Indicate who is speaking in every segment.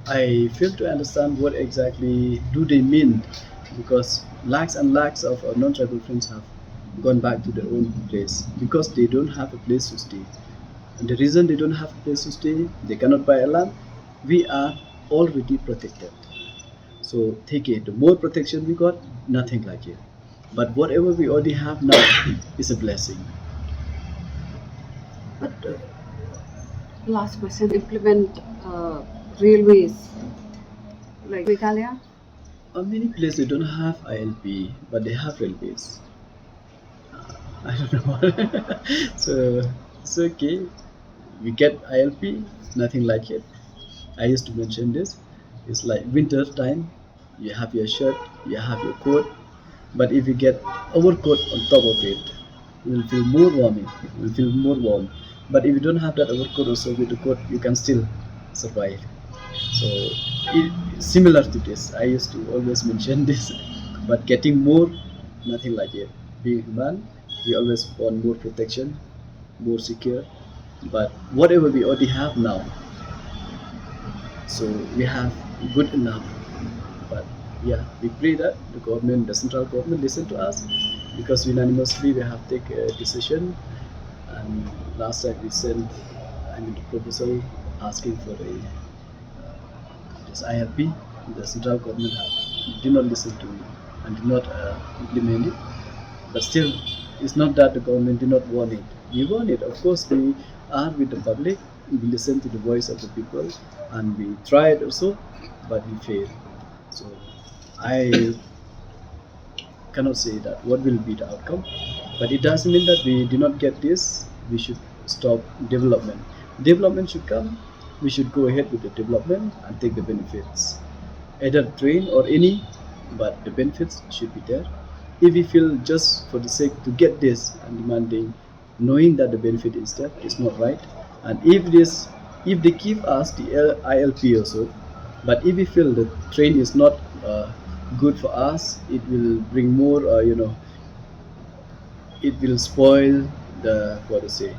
Speaker 1: I fail to understand what exactly do they mean, because lakhs and lakhs of non-tribal friends have gone back to their own place because they don't have a place to stay. And the reason they don't have a place to stay, they cannot buy a land. We are already protected. So take it. The more protection we got, nothing like it. But whatever we already have now is a blessing.
Speaker 2: But last question, implement railways like Meghalaya?
Speaker 1: Many places they don't have ILP, but they have railways. I don't know. So it's okay. We get ILP, nothing like it. I used to mention this. It's like winter time. You have your shirt, you have your coat, but if you get overcoat on top of it, you will feel more warming. You will feel more warm. But if you don't have that overcoat also with the coat, you can still survive. So similar to this, I used to always mention this. But getting more, nothing like it. Being human, we always want more protection, more secure. But whatever we already have now, so we have good enough. But yeah, we pray that the government, the central government, listen to us, because unanimously we have take a decision. And last time we sent, the proposal asking for a this ILP. The central government did not listen to it and did not implement it. But still, it's not that the government did not want it. We want it. Of course, we are with the public. We listen to the voice of the people, and we tried also, but we failed. So I cannot say that what will be the outcome, but it doesn't mean that we do not get this. We should stop development. Development should come. We should go ahead with the development and take the benefits, either train or any, but the benefits should be there. If we feel just for the sake to get this and demanding, knowing that the benefit is there, is not right. And if they give us the ILP also, but if we feel the train is not good for us, it will bring more, it will spoil the what to say.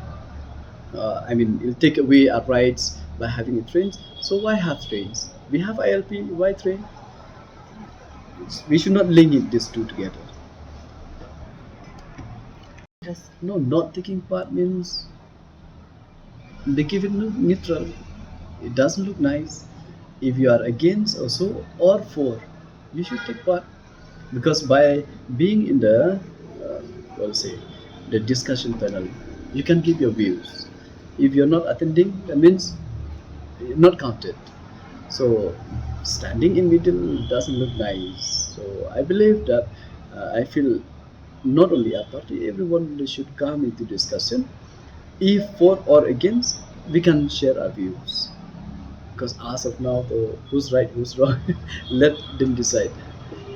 Speaker 1: It'll take away our rights by having a trains. So why have trains? We have ILP. Why train? We should not link it these two together.
Speaker 2: Yes.
Speaker 1: No, not taking part means they give it neutral. It doesn't look nice. If you are against also or for, you should take part, because by being in the what to say, the discussion panel, you can give your views. If you're not attending, that means you're not counted. So standing in middle doesn't look nice. So I believe that I feel not only our party, everyone really should come into discussion. If for or against, we can share our views. Because as of now, who's right, who's wrong, let them decide.